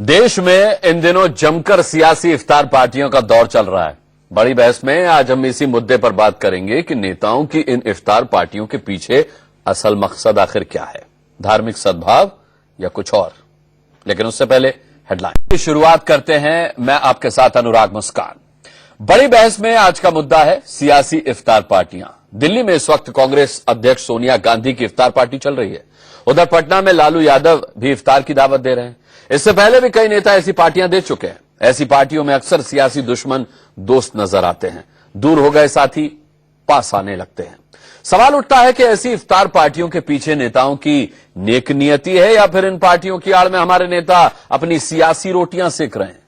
देश में इन दिनों जमकर सियासी इफ्तार पार्टियों का दौर चल रहा है। बड़ी बहस में आज हम इसी मुद्दे पर बात करेंगे कि नेताओं की इन इफ्तार पार्टियों के पीछे असल मकसद आखिर क्या है, धार्मिक सद्भाव या कुछ और। लेकिन उससे पहले हेडलाइन की शुरुआत करते हैं। मैं आपके साथ अनुराग मुस्कान। बड़ी बहस में आज का मुद्दा है सियासी इफ्तार पार्टियां। दिल्ली में इस वक्त कांग्रेस अध्यक्ष सोनिया गांधी की इफ्तार पार्टी चल रही है। उधर पटना में लालू यादव भी इफ्तार की दावत दे रहे हैं। इससे पहले भी कई नेता ऐसी पार्टियां दे चुके हैं। ऐसी पार्टियों में अक्सर सियासी दुश्मन दोस्त नजर आते हैं, दूर हो गए साथी पास आने लगते हैं। सवाल उठता है कि ऐसी इफ्तार पार्टियों के पीछे नेताओं की नेक नियति है या फिर इन पार्टियों की आड़ में हमारे नेता अपनी सियासी रोटियां सेक रहे हैं।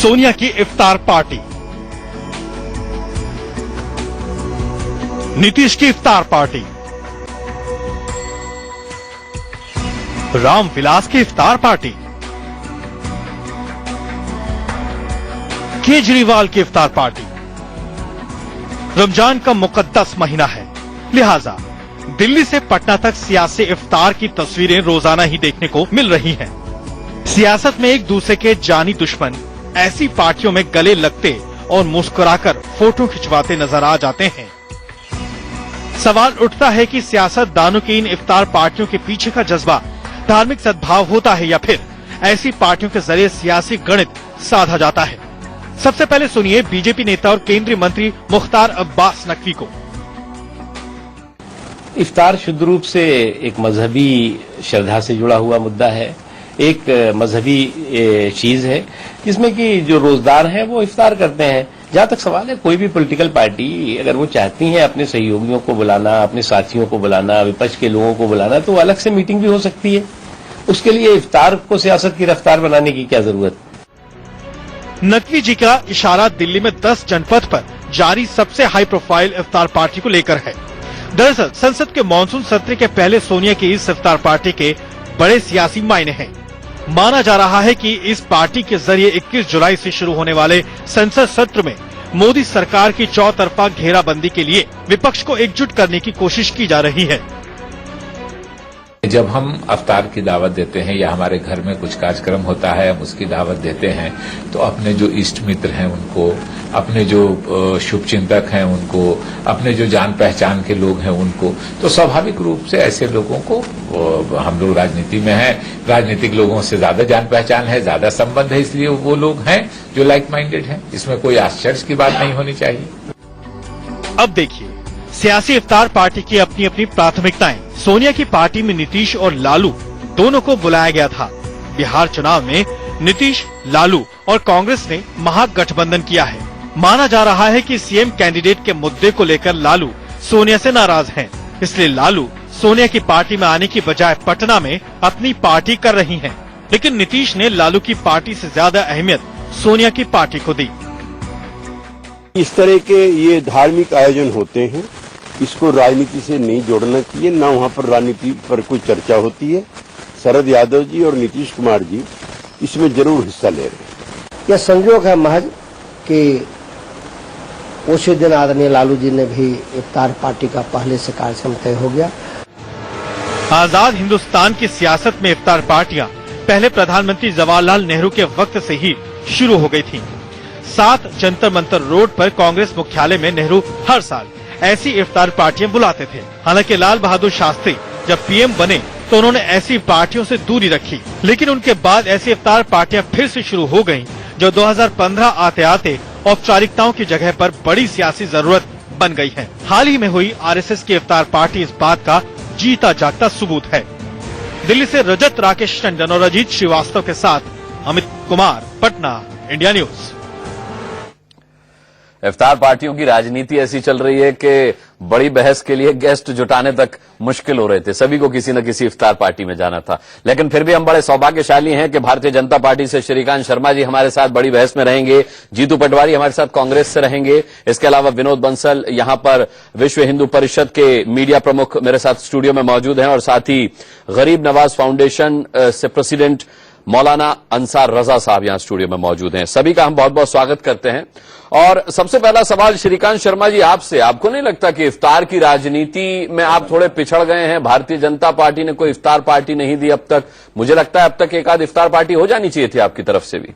सोनिया की इफ्तार पार्टी, नीतीश की इफ्तार पार्टी, रामविलास की इफ्तार पार्टी, केजरीवाल की इफ्तार पार्टी। रमजान का मुकद्दस महीना है, लिहाजा दिल्ली से पटना तक सियासी इफ्तार की तस्वीरें रोजाना ही देखने को मिल रही हैं। सियासत में एक दूसरे के जानी दुश्मन ऐसी पार्टियों में गले लगते और मुस्कुराकर फोटो खिंचवाते नजर आ जाते हैं। सवाल उठता है कि सियासतदानों की इन इफ्तार पार्टियों के पीछे का जज्बा धार्मिक सद्भाव होता है या फिर ऐसी पार्टियों के जरिए सियासी गणित साधा जाता है। सबसे पहले सुनिए बीजेपी नेता और केंद्रीय मंत्री मुख्तार अब्बास नकवी को। इफ्तार शुद्ध रूप से एक मजहबी श्रद्धा से जुड़ा हुआ मुद्दा है, एक मजहबी चीज है जिसमें कि जो रोजदार हैं वो इफ्तार करते हैं। जहां तक सवाल है, कोई भी पॉलिटिकल पार्टी अगर वो चाहती है अपने सहयोगियों को बुलाना, अपने साथियों को बुलाना, विपक्ष के लोगों को बुलाना, तो अलग से मीटिंग भी हो सकती है। उसके लिए इफ्तार को सियासत की रफ्तार बनाने की क्या जरूरत। नकवी जी का इशारा दिल्ली में 10 जनपद पर जारी सबसे हाई प्रोफाइल इफ्तार पार्टी को लेकर है। दरअसल संसद के मानसून सत्र के पहले सोनिया की इस इफ्तार पार्टी के बड़े सियासी मायने हैं। माना जा रहा है कि इस पार्टी के जरिए 21 जुलाई से शुरू होने वाले संसद सत्र में मोदी सरकार की चौतरफा घेराबंदी के लिए विपक्ष को एकजुट करने की कोशिश की जा रही है। जब हम अफ्तार की दावत देते हैं या हमारे घर में कुछ कार्यक्रम होता है, हम उसकी दावत देते हैं, तो अपने जो इष्ट मित्र हैं उनको, अपने जो शुभचिंतक हैं उनको, अपने जो जान पहचान के लोग हैं उनको, तो स्वाभाविक रूप से ऐसे लोगों को, हम लोग राजनीति में हैं, राजनीतिक लोगों से ज्यादा जान पहचान है, ज्यादा संबंध है, इसलिए वो लोग हैं जो लाइक माइंडेड हैं। इसमें कोई आश्चर्य की बात नहीं होनी चाहिए। अब देखिए, सियासी इफ्तार पार्टी की अपनी अपनी प्राथमिकताएं। सोनिया की पार्टी में नीतीश और लालू दोनों को बुलाया गया था। बिहार चुनाव में नीतीश, लालू और कांग्रेस ने महागठबंधन किया है। माना जा रहा है कि सीएम कैंडिडेट के मुद्दे को लेकर लालू सोनिया से नाराज हैं। इसलिए लालू सोनिया की पार्टी में आने की बजाय पटना में अपनी पार्टी कर रही हैं। लेकिन नीतीश ने लालू की पार्टी से ज्यादा अहमियत सोनिया की पार्टी को दी। इस तरह के ये धार्मिक आयोजन होते हैं, इसको राजनीति से नहीं जोड़ना चाहिए, ना वहाँ पर राजनीति पर कोई चर्चा होती है। शरद यादव जी और नीतीश कुमार जी इसमें जरूर हिस्सा ले रहे हैं। यह संयोग है महज कि उसी दिन आदरणीय लालू जी ने भी इफ्तार पार्टी का पहले से कार्यक्रम तय हो गया। आजाद हिंदुस्तान की सियासत में इफ्तार पार्टियां पहले प्रधानमंत्री जवाहरलाल नेहरू के वक्त से ही शुरू हो गई थीं। 7 जंतर मंतर रोड पर कांग्रेस मुख्यालय में नेहरू हर साल ऐसी इफ्तार पार्टियां बुलाते थे। हालांकि लाल बहादुर शास्त्री जब पीएम बने तो उन्होंने ऐसी पार्टियों से दूरी रखी, लेकिन उनके बाद ऐसी इफ्तार पार्टियां फिर से शुरू हो गयीं, जो 2015 आते आते औपचारिकताओं की जगह पर बड़ी सियासी जरूरत बन गई है। हाल ही में हुई आरएसएस की इफ्तार पार्टी इस बात का जीता जागता सबूत है। दिल्ली से रजत राकेश टंडन और अजीत श्रीवास्तव के साथ अमित कुमार, पटना, इंडिया न्यूज। इफ्तार पार्टियों की राजनीति ऐसी चल रही है कि बड़ी बहस के लिए गेस्ट जुटाने तक मुश्किल हो रहे थे। सभी को किसी न किसी इफ्तार पार्टी में जाना था। लेकिन फिर भी हम बड़े सौभाग्यशाली हैं कि भारतीय जनता पार्टी से श्रीकांत शर्मा जी हमारे साथ बड़ी बहस में रहेंगे, जीतू पटवारी हमारे साथ कांग्रेस से रहेंगे, इसके अलावा विनोद बंसल यहां पर विश्व हिंदू परिषद के मीडिया प्रमुख मेरे साथ स्टूडियो में मौजूद हैं, और साथ ही गरीब नवाज फाउंडेशन से प्रेसिडेंट मौलाना अंसार रजा साहब यहां स्टूडियो में मौजूद हैं। सभी का हम बहुत बहुत स्वागत करते हैं। और सबसे पहला सवाल श्रीकांत शर्मा जी आपसे, आपको नहीं लगता कि इफ्तार की राजनीति में आप थोड़े पिछड़ गए हैं? भारतीय जनता पार्टी ने कोई इफ्तार पार्टी नहीं दी अब तक, मुझे लगता है अब तक एक आध इफ्तार पार्टी हो जानी चाहिए थी आपकी तरफ से भी।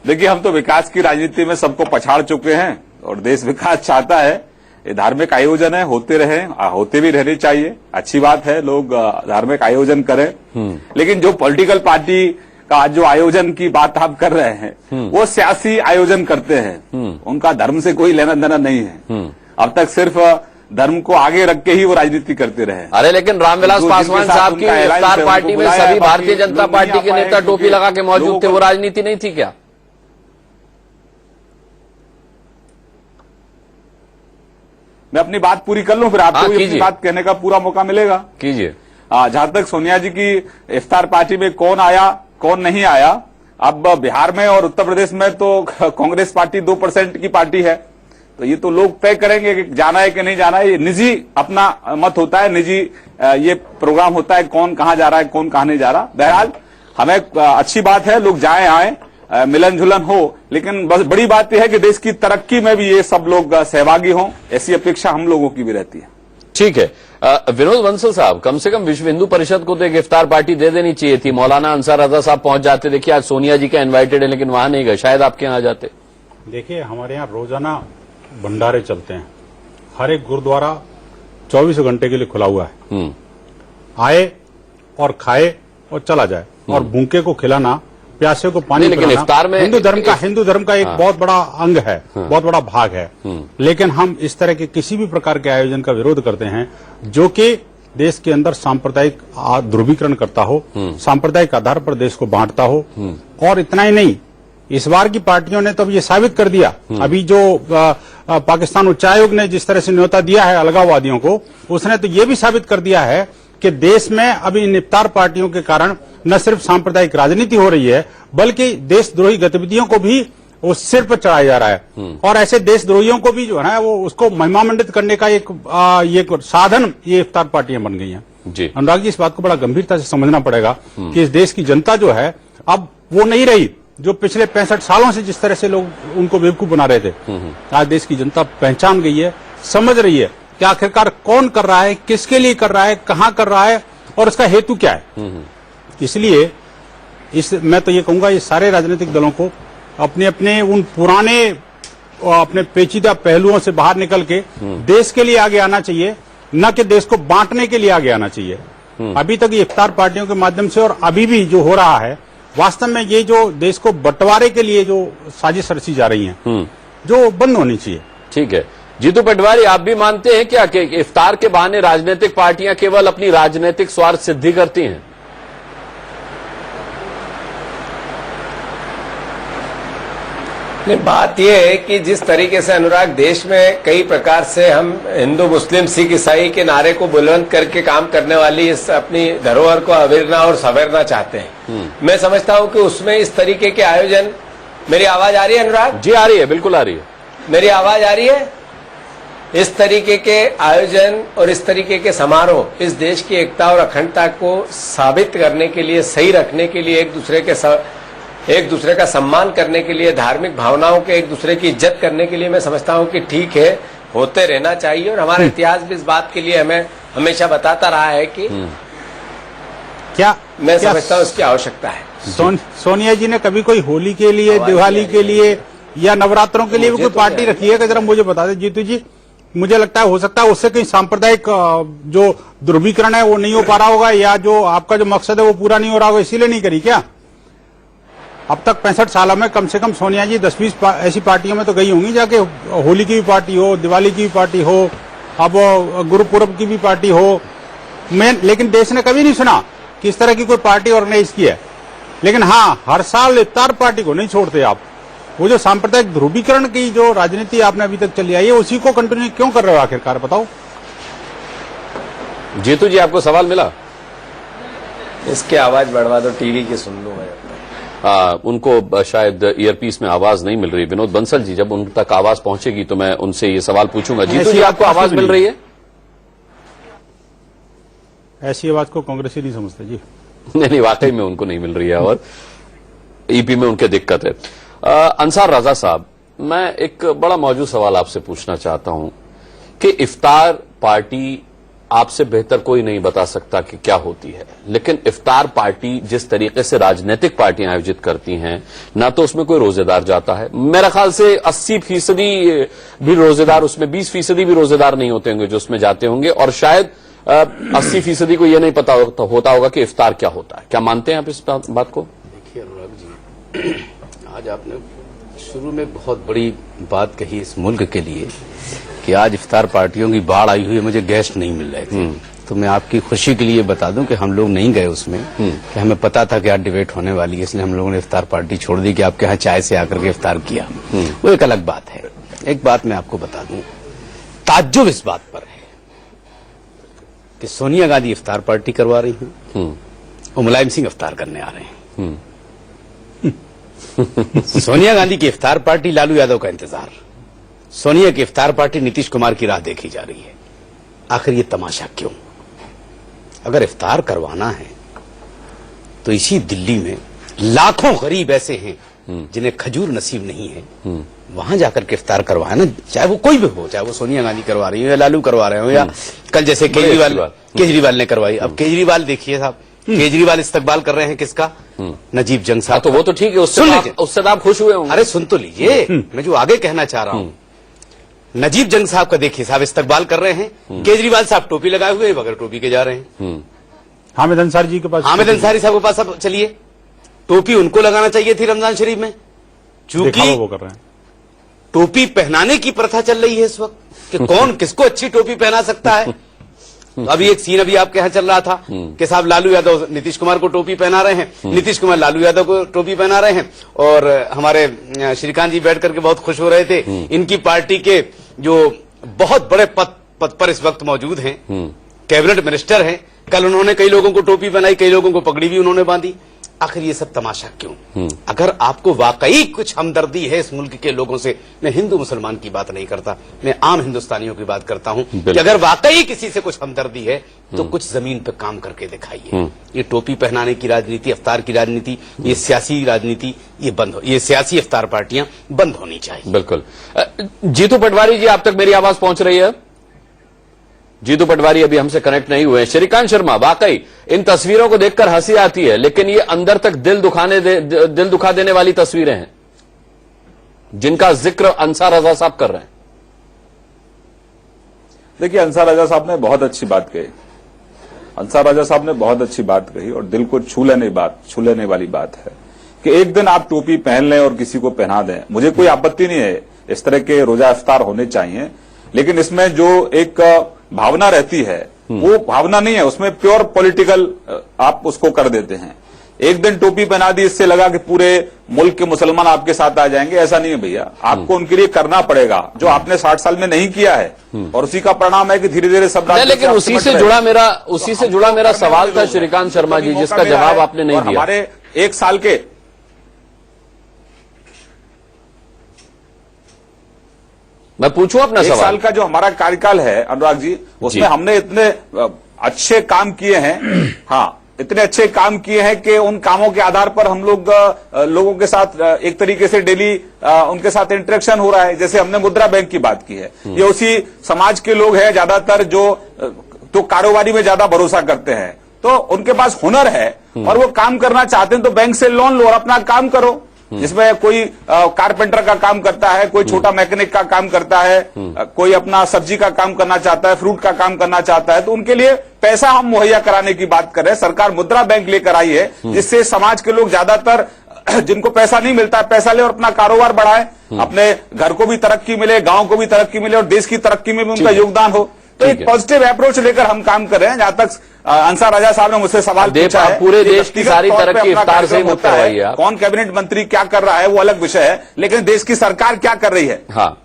देखिए, हम तो विकास की राजनीति में सबको पछाड़ चुके हैं और देश विकास चाहता है। ये धार्मिक आयोजन है, होते रहे, होते भी रहने चाहिए, अच्छी बात है, लोग धार्मिक आयोजन करें। लेकिन जो पॉलिटिकल पार्टी का जो आयोजन की बात आप कर रहे हैं वो सियासी आयोजन करते हैं, उनका धर्म से कोई लेना देना नहीं है। अब तक सिर्फ धर्म को आगे रख के ही वो राजनीति करते रहे। अरे लेकिन रामविलास पासवान साहब की इफ्तार पार्टी में सभी भारतीय जनता पार्टी के नेता टोपी लगा के मौजूद थे, वो राजनीति नहीं थी क्या? मैं अपनी बात पूरी कर लूं, फिर आपको भी अपनी बात कहने का पूरा मौका मिलेगा। कीजिए। जहां तक सोनिया जी की इफ्तार पार्टी में कौन आया कौन नहीं आया, अब बिहार में और उत्तर प्रदेश में तो कांग्रेस पार्टी 2% की पार्टी है, तो ये तो लोग तय करेंगे कि जाना है कि नहीं जाना है। ये निजी अपना मत होता है, निजी ये प्रोग्राम होता है, कौन कहां जा रहा है कौन कहां नहीं जा रहा। बहरहाल हमें अच्छी बात है, लोग जाए आए, मिलन जुलन हो, लेकिन बस बड़ी बात यह है कि देश की तरक्की में भी ये सब लोग सहभागी हों, ऐसी अपेक्षा हम लोगों की भी रहती है। ठीक है। विनोद बंसल साहब, कम से कम विश्व हिंदू परिषद को तो एक इफ्तार पार्टी दे देनी चाहिए थी। मौलाना अंसार रजा साहब पहुंच जाते। देखिए आज सोनिया जी का इनवाइटेड है लेकिन वहां नहीं गए, शायद आपके यहां आ जाते। देखिए, हमारे यहाँ रोजाना भंडारे चलते हैं, हर एक गुरुद्वारा 24 घंटे के लिए खुला हुआ है। आए और खाए और चला जाए, और भूखे को खिलाना, प्यासे को पानी लेकिन इफ्तार में हिंदू धर्म का एक बहुत बड़ा अंग है, बहुत बड़ा भाग है। लेकिन हम इस तरह के किसी भी प्रकार के आयोजन का विरोध करते हैं जो कि देश के अंदर सांप्रदायिक ध्रुवीकरण करता हो, सांप्रदायिक आधार पर देश को बांटता हो। और इतना ही नहीं, इस बार की पार्टियों ने तो अब ये साबित कर दिया, अभी जो पाकिस्तान उच्चायोग ने जिस तरह से न्योता दिया है अलगाववादियों को, उसने तो ये भी साबित कर दिया है कि देश में अभी इन इफ्तार पार्टियों के कारण न सिर्फ सांप्रदायिक राजनीति हो रही है बल्कि देशद्रोही गतिविधियों को भी वो सिर पर चढ़ाया जा रहा है। और ऐसे देशद्रोहियों को भी जो है ना वो उसको महिमामंडित करने का एक साधन ये इफ्तार पार्टियां बन गई हैं। जी अनुराग जी, इस बात को बड़ा गंभीरता से समझना पड़ेगा कि इस देश की जनता जो है अब वो नहीं रही जो पिछले 65 सालों से जिस तरह से लोग उनको बेवकूफ बना रहे थे। आज देश की जनता पहचान गई है, समझ रही है कि आखिरकार कौन कर रहा है, किसके लिए कर रहा है, कहां कर रहा है और इसका हेतु क्या है। इसलिए मैं तो ये कहूंगा ये सारे राजनीतिक दलों को अपने अपने उन पुराने अपने पेचीदा पहलुओं से बाहर निकल के देश के लिए आगे आना चाहिए, न कि देश को बांटने के लिए आगे आना चाहिए। अभी तक ये इफ्तार पार्टियों के माध्यम से और अभी भी जो हो रहा है, वास्तव में ये जो देश को बंटवारे के लिए जो साजिश रची जा रही है जो बंद होनी चाहिए। ठीक है। जीतू पटवारी, आप भी मानते हैं क्या कि इफ्तार के बहाने राजनीतिक पार्टियां केवल अपनी राजनीतिक स्वार्थ सिद्धि करती हैं? बात यह है कि जिस तरीके से अनुराग देश में कई प्रकार से हम हिंदू मुस्लिम सिख ईसाई के नारे को बुलंद करके काम करने वाली इस अपनी धरोहर को अविरना और सवेरना चाहते हैं, मैं समझता हूं कि उसमें इस तरीके के आयोजन। मेरी आवाज आ रही है अनुराग जी? आ रही है, बिल्कुल आ रही है। मेरी आवाज आ रही है? इस तरीके के आयोजन और इस तरीके के समारोह इस देश की एकता और अखंडता को साबित करने के लिए, सही रखने के लिए, एक दूसरे का सम्मान करने के लिए, धार्मिक भावनाओं के एक दूसरे की इज्जत करने के लिए मैं समझता हूं कि ठीक है, होते रहना चाहिए। और हमारा इतिहास भी इस बात के लिए हमें हमेशा बताता रहा है कि मैं समझता हूं इसकी आवश्यकता है। सोनिया जी ने कभी कोई होली के लिए, दिवाली के लिए या नवरात्रों के लिए कोई पार्टी रखी है? जरा मुझे बता दें जीतू जी। मुझे लगता है हो सकता है उससे कहीं सांप्रदायिक जो ध्रुवीकरण है वो नहीं हो पा रहा होगा, या जो आपका जो मकसद है वो पूरा नहीं हो रहा होगा, इसीलिए नहीं करी क्या? अब तक 65 सालों में कम से कम सोनिया जी 10-20 ऐसी पार्टियों में तो गई होंगी जाके, होली की भी पार्टी हो, दिवाली की भी पार्टी हो, अब गुरुपुरब की भी पार्टी हो। लेकिन देश ने कभी नहीं सुना कि इस तरह की कोई पार्टी ऑर्गेनाइज की है। लेकिन हाँ, हर साल इफ्तार पार्टी को नहीं छोड़ते आप। वो जो सांप्रदायिक ध्रुवीकरण की जो राजनीति आपने अभी तक चली आई है उसी को कंटिन्यू क्यों कर रहे हो आखिरकार, बताओ। जीतू जी, आपको सवाल मिला? इसके आवाज बढ़वा दो, टीवी की सुन लूं मैं। उनको शायद ईयरपीस में आवाज नहीं मिल रही। विनोद बंसल जी, जब उन तक आवाज पहुंचेगी तो मैं उनसे ये सवाल पूछूंगा। जीतू जी, आपको आवाज मिल रही है? ऐसी बात को कांग्रेसी नहीं समझते जी। नहीं, वाकई में उनको नहीं मिल रही है और ईपी में उनके दिक्कत है। अंसार रजा साहब, मैं एक बड़ा मौजूद सवाल आपसे पूछना चाहता हूं कि इफ्तार पार्टी आपसे बेहतर कोई नहीं बता सकता कि क्या होती है, लेकिन इफ्तार पार्टी जिस तरीके से राजनीतिक पार्टियां आयोजित करती हैं, ना तो उसमें कोई रोजेदार जाता है, मेरा ख्याल से 80% भी रोजेदार, उसमें 20% भी रोजेदार नहीं होते होंगे जो उसमें जाते होंगे, और शायद 80% को यह नहीं पता होता होगा कि इफ्तार क्या होता है। क्या मानते हैं आप इस बात को? देखिए अनुराग जी, आज आपने शुरू में बहुत बड़ी बात कही इस मुल्क के लिए कि आज इफ्तार पार्टियों की बाढ़ आई हुई है, मुझे गेस्ट नहीं मिल रहे थे। तो मैं आपकी खुशी के लिए बता दूं कि हम लोग नहीं गए उसमें, कि हमें पता था कि आज डिबेट होने वाली है, इसलिए हम लोगों ने इफ्तार पार्टी छोड़ दी कि आपके यहाँ चाय से आकर के इफ्तार किया। वो एक अलग बात है। एक बात मैं आपको बता दूं, ताज्जुब इस बात पर है कि सोनिया गांधी इफ्तार पार्टी करवा रही हैं और मुलायम सिंह इफ्तार करने आ रहे हैं। सोनिया गांधी की इफ्तार पार्टी लालू यादव का इंतजार, सोनिया की इफ्तार पार्टी नीतीश कुमार की राह देखी जा रही है। आखिर ये तमाशा क्यों? अगर इफ्तार करवाना है तो इसी दिल्ली में लाखों गरीब ऐसे हैं जिन्हें खजूर नसीब नहीं है, वहां जाकर के इफ्तार करवाए ना, चाहे वो कोई भी हो, चाहे वो सोनिया गांधी करवा रही हो या लालू करवा रहे हो या कल जैसे केजरीवाल ने करवाई। अब केजरीवाल देखिए साहब, केजरीवाल इस्तकबाल कर रहे हैं किसका? नजीब जंग साहब। तो वो तो ठीक है, उससे आप खुश हुए होंगे। अरे सुन तो लीजिए, मैं जो आगे कहना चाह रहा हूं, नजीब जंग साहब का देखिए साहब इस्तकबाल कर रहे हैं, केजरीवाल साहब टोपी लगाए हुए बगैर टोपी के जा रहे हैं। हामिद अंसारी जी के पास, हामिद अंसारी साहब के पास अब चलिए, टोपी उनको लगाना चाहिए थी रमजान शरीफ में, चूंकि वो कर रहे हैं। टोपी पहनाने की प्रथा चल रही है इस वक्त कि कौन किसको अच्छी टोपी पहना सकता है। तो अभी एक सीन अभी आपके यहाँ चल रहा था कि साहब लालू यादव नीतीश कुमार को टोपी पहना रहे हैं, नीतीश कुमार लालू यादव को टोपी पहना रहे हैं, और हमारे श्रीकांत जी बैठ करके बहुत खुश हो रहे थे। इनकी पार्टी के जो बहुत बड़े पद पर इस वक्त मौजूद हैं, कैबिनेट मिनिस्टर हैं, कल उन्होंने कई लोगों को टोपी पहनाई, कई लोगों को पगड़ी भी उन्होंने बांधी। आखिर ये सब तमाशा क्यों? अगर आपको वाकई कुछ हमदर्दी है इस मुल्क के लोगों से, मैं हिंदू मुसलमान की बात नहीं करता, मैं आम हिंदुस्तानियों की बात करता हूं कि अगर वाकई किसी से कुछ हमदर्दी है तो कुछ जमीन पर काम करके दिखाइए। ये टोपी पहनाने की राजनीति, इफ्तार की राजनीति, ये सियासी राजनीति, ये बंद हो, ये सियासी इफ्तार पार्टियां बंद होनी चाहिए। बिल्कुल। जीतू पटवारी जी, आप तक मेरी आवाज पहुंच रही है? जीतू पटवारी अभी हमसे कनेक्ट नहीं हुए। श्रीकांत शर्मा, वाकई इन तस्वीरों को देखकर हंसी आती है, लेकिन ये अंदर तक दिल दुखा देने वाली तस्वीरें हैं जिनका जिक्र अंसार रजा साहब कर रहे हैं। देखिए, अंसार रजा साहब ने बहुत अच्छी बात कही, अंसार रजा साहब ने बहुत अच्छी बात कही और दिल को छू लेने वाली बात है कि एक दिन आप टोपी पहन लें और किसी को पहना दें। मुझे कोई आपत्ति नहीं है, इस तरह के रोजा इफ्तार होने चाहिए, लेकिन इसमें जो एक भावना रहती है वो भावना नहीं है, उसमें प्योर पॉलिटिकल आप उसको कर देते हैं। एक दिन टोपी पहना दी, इससे लगा कि पूरे मुल्क के मुसलमान आपके साथ आ जाएंगे, ऐसा नहीं है भैया। आपको उनके लिए करना पड़ेगा जो आपने 60 साल में नहीं किया है, और उसी का परिणाम है कि धीरे धीरे सब। लेकिन उसी से जुड़ा मेरा सवाल था श्रीकांत शर्मा जी, जिसका जवाब आपने नहीं दिया। हमारे एक साल के मैं पूछूं अपना सवाल? एक साल का जो हमारा कार्यकाल है अनुराग जी, उसमें हमने इतने अच्छे काम किए हैं, हाँ, इतने अच्छे काम किए हैं कि उन कामों के आधार पर हम लोगों के साथ एक तरीके से डेली उनके साथ इंटरेक्शन हो रहा है। जैसे हमने मुद्रा बैंक की बात की है, ये उसी समाज के लोग हैं ज्यादातर जो तो कारोबारी में ज्यादा भरोसा करते हैं, तो उनके पास हुनर है और वो काम करना चाहते हैं, तो बैंक से लोन लो और अपना काम करो। जिसमें कोई कारपेंटर का काम करता है, कोई छोटा मैकेनिक का काम करता है, कोई अपना सब्जी का काम करना चाहता है, फ्रूट का काम करना चाहता है, तो उनके लिए पैसा हम मुहैया कराने की बात कर रहे हैं। सरकार मुद्रा बैंक लेकर आई है जिससे समाज के लोग ज्यादातर जिनको पैसा नहीं मिलता है, पैसा ले और अपना कारोबार बढ़ाए, अपने घर को भी तरक्की मिले, गांव को भी तरक्की मिले और देश की तरक्की में भी उनका योगदान हो। तो एक पॉजिटिव अप्रोच लेकर हम काम कर रहे हैं। जहां तक अंसार रजा साहब ने मुझसे सवाल पूछा है, पूरे देश की सारी तरक्की इफ्तार से मुक्त करवाई है। कौन कैबिनेट मंत्री क्या कर रहा है वो अलग विषय है, लेकिन देश की सरकार क्या कर रही है, हाँ,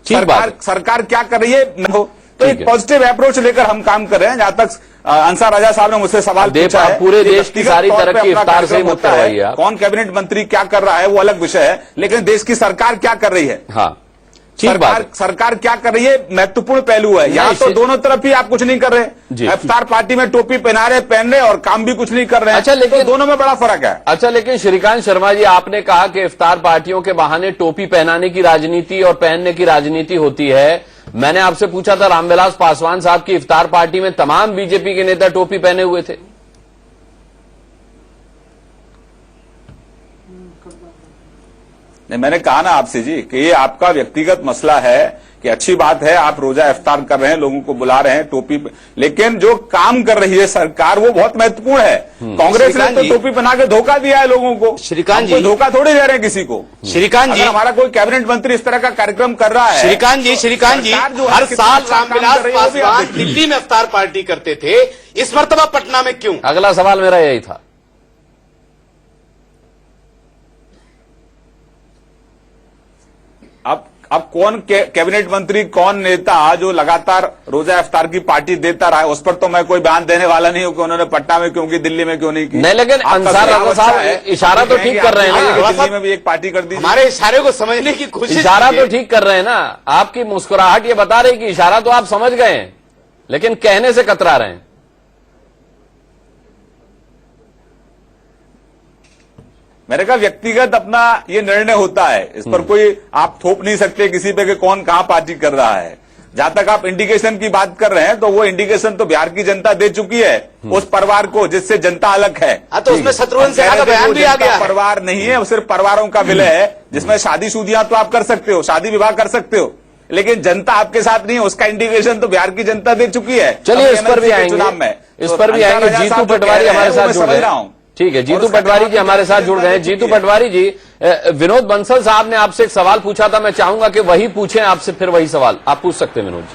सरकार क्या कर रही है, तो एक पॉजिटिव अप्रोच लेकर हम काम कर रहे हैं। जहां तक अंसार रजा साहब ने मुझसे सवाल पूछा है, पूरे देश की सारी तरक्की इफ्तार से मुक्त करवाई है। कौन कैबिनेट मंत्री क्या कर रहा है वो अलग विषय है, लेकिन देश की सरकार क्या कर रही है, हाँ, ठीक बात है। सरकार क्या कर रही है महत्वपूर्ण पहलू है। यहाँ तो दोनों तरफ ही आप कुछ नहीं कर रहे। इफ्तार पार्टी में टोपी पहना रहे, पहन रहे और काम भी कुछ नहीं कर रहे हैं। अच्छा, लेकिन तो दोनों में बड़ा फर्क है। अच्छा, लेकिन श्रीकांत शर्मा जी, आपने कहा कि इफ्तार पार्टियों के बहाने टोपी पहनाने की राजनीति और पहनने की राजनीति होती है। मैंने आपसे पूछा था, रामविलास पासवान साहब की इफ्तार पार्टी में तमाम बीजेपी के नेता टोपी पहने हुए थे। नहीं, मैंने कहा ना आपसे जी कि ये आपका व्यक्तिगत मसला है कि अच्छी बात है आप रोजा इफ्तार कर रहे हैं, लोगों को बुला रहे हैं टोपी, लेकिन जो काम कर रही है सरकार वो बहुत महत्वपूर्ण है। कांग्रेस ने तो टोपी पहना के धोखा दिया है लोगों को। श्रीकांत जी, धोखा थोड़ी दे रहे हैं किसी को। श्रीकांत जी, हमारा कोई कैबिनेट मंत्री इस तरह का कार्यक्रम कर रहा है। श्रीकांत जी, हर साल रामविलास पासवान दिल्ली में इफ्तार पार्टी करते थे, इस मर्तबा पटना में क्यों? अगला सवाल मेरा यही था। अब कौन कैबिनेट मंत्री, कौन नेता जो लगातार रोजा इफ्तार की पार्टी देता रहा है, उस पर तो मैं कोई बयान देने वाला नहीं हूं कि उन्होंने पटना में क्यों की, दिल्ली में क्यों नहीं की। नहीं, लेकिन अंसार रजा साहब इशारा तो ठीक कर रहे हैं ना। दिल्ली में भी एक पार्टी कर दी। हमारे इशारे को समझने की कोशिश, इशारा तो ठीक कर रहे हैं ना। आपकी मुस्कुराहट ये बता रही कि इशारा तो आप समझ गए हैं, लेकिन कहने से कतरा रहे हैं। मेरे का व्यक्तिगत अपना ये निर्णय होता है, इस पर कोई आप थोप नहीं सकते किसी पे कि कौन कहां पार्टी कर रहा है। जहां तक आप इंडिकेशन की बात कर रहे हैं तो वो इंडिकेशन तो बिहार की जनता दे चुकी है उस परिवार को जिससे जनता अलग है। तो उसमें शत्रुघ्न सिन्हा का बयान भी आ गया। परिवार नहीं है, वो सिर्फ परिवारों का विलय है जिसमें शादी शुदियां तो आप कर सकते हो, शादी विवाह कर सकते हो, लेकिन जनता आपके साथ नहीं है। उसका इंडिकेशन तो बिहार की जनता दे चुकी है। चलिए इस पर भी आएंगे, इस पर भी आएंगे। जीतू पटवारी हमारे साथ जुड़ गए। ठीक है, जीतू पटवारी जी हमारे साथ जुड़ गए हैं। जीतू पटवारी जी, विनोद बंसल साहब ने आपसे एक सवाल पूछा था, मैं चाहूंगा कि वही पूछें आपसे, फिर वही सवाल आप पूछ सकते हैं विनोद जी।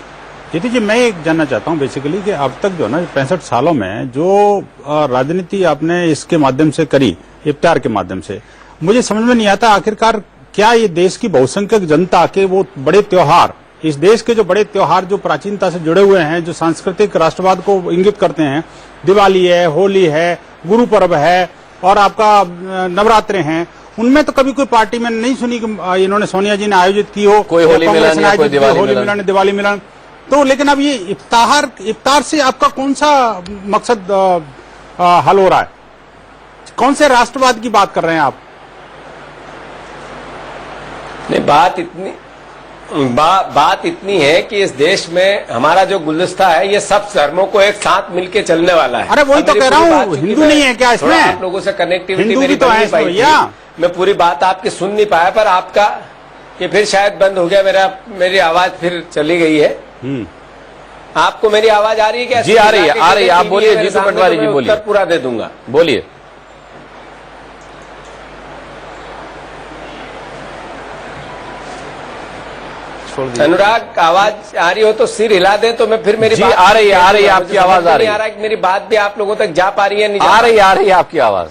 जीतू जी, मैं एक जानना चाहता हूं बेसिकली कि अब तक जो ना 65 सालों में जो राजनीति आपने इसके माध्यम से करी, इफ्तार के माध्यम से, मुझे समझ में नहीं आता आखिरकार क्या ये देश की बहुसंख्यक जनता के वो बड़े त्योहार, इस देश के जो बड़े त्योहार जो प्राचीनता से जुड़े हुए हैं, जो सांस्कृतिक राष्ट्रवाद को इंगित करते हैं, दिवाली है, होली है, गुरु पर्व है और आपका नवरात्रे हैं, उनमें तो कभी कोई पार्टी में नहीं सुनी कि इन्होंने, सोनिया जी ने आयोजित की हो, कोई होली मिलन या कोई होली मिलन, दिवाली मिलन। तो लेकिन अब ये इफ्तार से आपका कौन सा मकसद हल हो रहा है? कौन से राष्ट्रवाद की बात कर रहे हैं आप? नहीं, बात इतनी है कि इस देश में हमारा जो गुलदस्ता है ये सब धर्मों को एक साथ मिलके चलने वाला है। अरे वही तो कह रहा हूँ, हिंदू नहीं है क्या इसमें? आप लोगों से कनेक्टिविटी मेरी तो है भैया। मैं पूरी बात आपकी सुन नहीं पाया, पर आपका ये फिर शायद बंद हो गया, मेरी आवाज फिर चली गई है। आपको मेरी आवाज आ रही है क्या? जी आ रही है, आ रही है। आप बोलिए जीतू पटवारी जी, बोलिए। उत्तर पूरा दे दूंगा, बोलिए। अनुराग, आवाज आ रही हो तो सिर हिला दे तो मैं फिर मेरी जी बात आ रही है, आ रही है, आपकी आवाज आ रही है। मेरी बात भी आप लोगों तक जा पा रही है, नहीं आ रही है आपकी आवाज।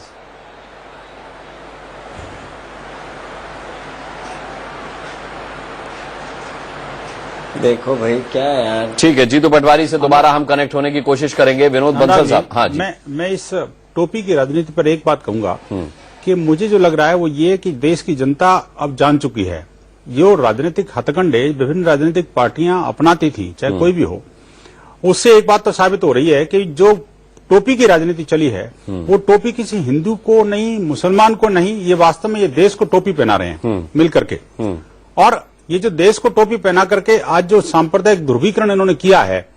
देखो भाई क्या है यार। ठीक है, जीतू पटवारी से दोबारा हम कनेक्ट होने की कोशिश करेंगे। विनोद बंसल साहब, हाँ जी। मैं इस टोपी की राजनीति पर एक बात कहूंगा कि मुझे जो लग रहा है वो ये कि देश की जनता अब जान चुकी है, जो राजनीतिक हथकंडे विभिन्न राजनीतिक पार्टियां अपनाती थी, चाहे कोई भी हो, उससे एक बात तो साबित हो रही है कि जो टोपी की राजनीति चली है वो टोपी किसी हिंदू को नहीं, मुसलमान को नहीं, ये वास्तव में ये देश को टोपी पहना रहे हैं मिल करके। और ये जो देश को टोपी पहना करके आज जो सांप्रदायिक ध्रुवीकरण इन्होंने किया है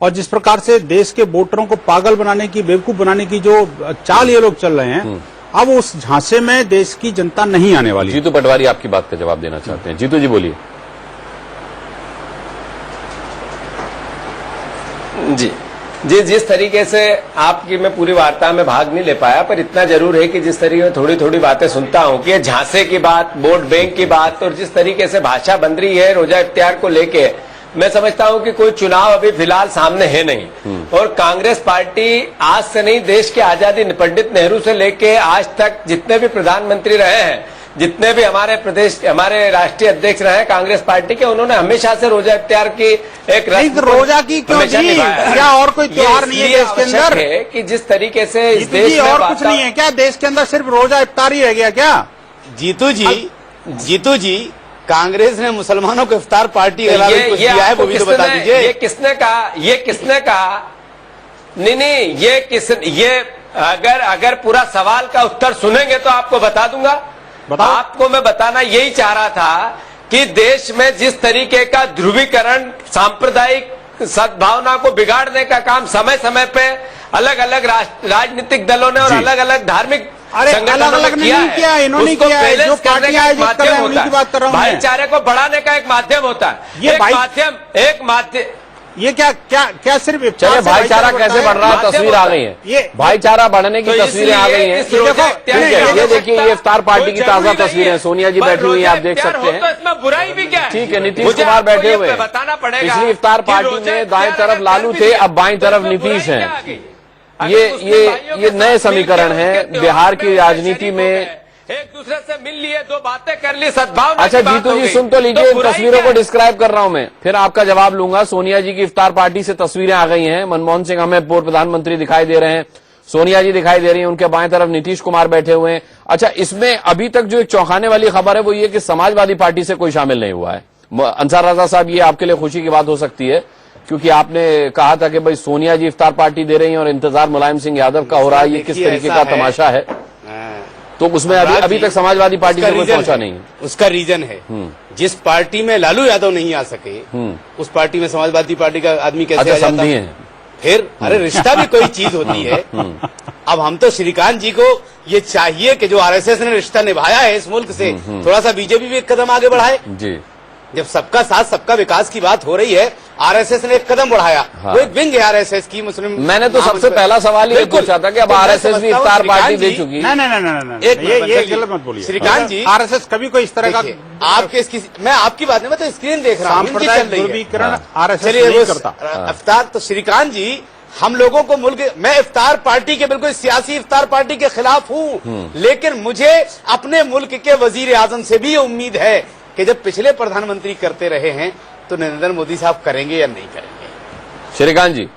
और जिस प्रकार से देश के वोटरों को पागल बनाने की, बेवकूफ बनाने की जो चाल ये लोग चल रहे हैं, अब उस झांसे में देश की जनता नहीं आने वाली। जीतू पटवारी आपकी बात का जवाब देना चाहते हैं। जीतू जी बोलिए। जी, जिस तरीके से आपकी मैं पूरी वार्ता में भाग नहीं ले पाया, पर इतना जरूर है कि जिस तरीके से थोड़ी थोड़ी बातें सुनता हूं कि झांसे की बात, वोट बैंक की बात और जिस तरीके से भाषा बन रही है रोजा इफ्तार को लेके, मैं समझता हूं कि कोई चुनाव अभी फिलहाल सामने है नहीं। और कांग्रेस पार्टी आज से नहीं, देश के आजादी पंडित नेहरू से लेके आज तक जितने भी प्रधानमंत्री रहे हैं, जितने भी हमारे राष्ट्रीय अध्यक्ष रहे हैं कांग्रेस पार्टी के, उन्होंने हमेशा से रोजा इफ्तार की एक रोजा की क्यों जी? क्या और कोई त्योहार नहीं है देश के अंदर? है कि जिस तरीके से इस देश में और कुछ नहीं है क्या? देश के अंदर सिर्फ रोजा इफ्तार ही रह गया क्या? जीतू जी, कांग्रेस ने मुसलमानों को इफ्तार पार्टी दिया है, वो भी तो बता दीजिए। ये किसने कहा? नहीं, ये अगर पूरा सवाल का उत्तर सुनेंगे तो आपको बता दूंगा। आपको मैं बताना यही चाह रहा था कि देश में जिस तरीके का ध्रुवीकरण, सांप्रदायिक सद्भावना को बिगाड़ने का काम समय समय पे अलग अलग राजनीतिक दलों ने और अलग अलग धार्मिक संगठनों ने किया है, इन्होंने उसको किया है, जो बैलेंस करने का एक माध्यम होता है, भाईचारे को बढ़ाने का एक माध्यम होता है, एक माध्यम ये क्या सिर्फ चलिए भाईचारा कैसे बढ़ रहा है, तस्वीर आ गई है, ये भाईचारा बढ़ने की तस्वीरें आ गई हैं। ये देखिए, ये इफ्तार पार्टी की ताजा तस्वीरें हैं, सोनिया जी बैठी हुई आप देख सकते हैं। इसमें बुराई भी क्या है? ठीक है, नीतीश कुमार बैठे हुए हैं। बताना पड़ेगा, पिछली इफ्तार पार्टी में दाएं तरफ लालू थे, अब बाईं तरफ नीतीश हैं। ये नए समीकरण है बिहार की राजनीति में। एक दूसरे से मिल लिए, दो बातें कर ली, सद्भावना। अच्छा जीतू जी सुन तो लीजिए, इन तस्वीरों को डिस्क्राइब कर रहा हूं मैं, फिर आपका जवाब लूंगा। सोनिया जी की इफ्तार पार्टी से तस्वीरें आ गई हैं। मनमोहन सिंह हमें पूर्व प्रधानमंत्री दिखाई दे रहे हैं, सोनिया जी दिखाई दे रही हैं, उनके बाएं तरफ नीतीश कुमार बैठे हुए हैं। अच्छा, इसमें अभी तक जो एक चौंकाने वाली खबर है वो ये कि समाजवादी पार्टी से कोई शामिल नहीं हुआ है। अंसार रजा साहब, ये आपके लिए खुशी की बात हो सकती है, क्योंकि आपने कहा था कि भाई सोनिया जी इफ्तार पार्टी दे रही हैं और इंतजार मुलायम सिंह यादव का हो रहा है, ये किस तरीके का तमाशा है? तो उसमें अभी तक समाजवादी पार्टी से कोई पहुंचा नहीं है। उसका रीजन है, जिस पार्टी में लालू यादव नहीं आ सके, उस पार्टी में समाजवादी पार्टी का आदमी कैसे आ जाता है? फिर अरे रिश्ता भी कोई चीज होती है। अब हम तो श्रीकांत जी को ये चाहिए कि जो आरएसएस ने रिश्ता निभाया है इस मुल्क से, थोड़ा सा बीजेपी भी एक कदम आगे बढ़ाए जी। जब सबका साथ सबका विकास की बात हो रही है, आरएसएस ने एक कदम बढ़ाया। हाँ। वो एक विंग है आरएसएस की, मुस्लिम। मैंने तो सबसे पहला सवाल ये पूछा था कि अब आरएसएस भी इफ्तार पार्टी दे चुकी है। नहीं, ये गलत मत बोलिए। श्रीकांत जी, आरएसएस कभी कोई इस तरह का आपके मैं आपकी बात नहीं, मैं तो स्क्रीन देख रहा हूँ, ध्रुवीकरण आरएसएस चलिए नहीं करता। इफ्तार तो श्रीकांत जी, हम लोगों को मुल्क, मैं इफ्तार पार्टी के बिल्कुल सियासी इफ्तार पार्टी के खिलाफ हूँ, लेकिन मुझे अपने मुल्क के वजीर आजम से भी उम्मीद है कि जब पिछले प्रधानमंत्री करते रहे हैं तो नरेंद्र मोदी साहब करेंगे या नहीं करेंगे। श्रीकांत जी,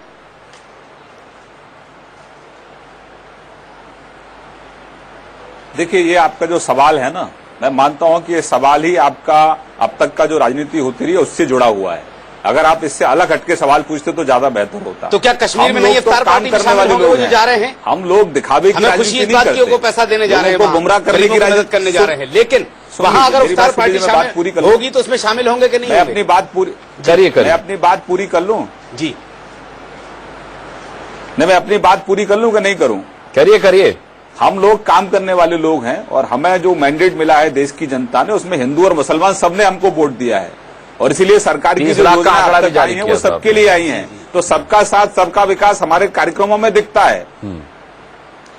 देखिए, ये आपका जो सवाल है ना, मैं मानता हूं कि ये सवाल ही आपका अब तक का जो राजनीति होती रही है उससे जुड़ा हुआ है। अगर आप इससे अलग हटके सवाल पूछते तो ज्यादा बेहतर होता। तो क्या कश्मीर में नहीं इफ्तार पार्टी करने वाले लोग जा रहे हैं? हम लोग दिखावे की राजनीति नहीं करते, को पैसा देने जा रहे हैं, गुमराह करने की राजनीति करने जा रहे हैं, लेकिन वहां अगर इफ्तार पार्टी शामिल होगी तो उसमें शामिल होंगे कि नहीं? मैं अपनी बात पूरी मैं अपनी बात पूरी कर लूं जी। नहीं, मैं अपनी बात पूरी कर लूं कि नहीं करूं? करिए। हम लोग काम करने वाले लोग हैं और हमें जो मैंडेट मिला है देश की जनता ने, उसमें हिंदू और मुसलमान सबने हमको वोट दिया है और इसीलिए सरकार की जो योजना आई है वो सबके लिए आई है। तो सबका साथ सबका विकास हमारे कार्यक्रमों में दिखता है।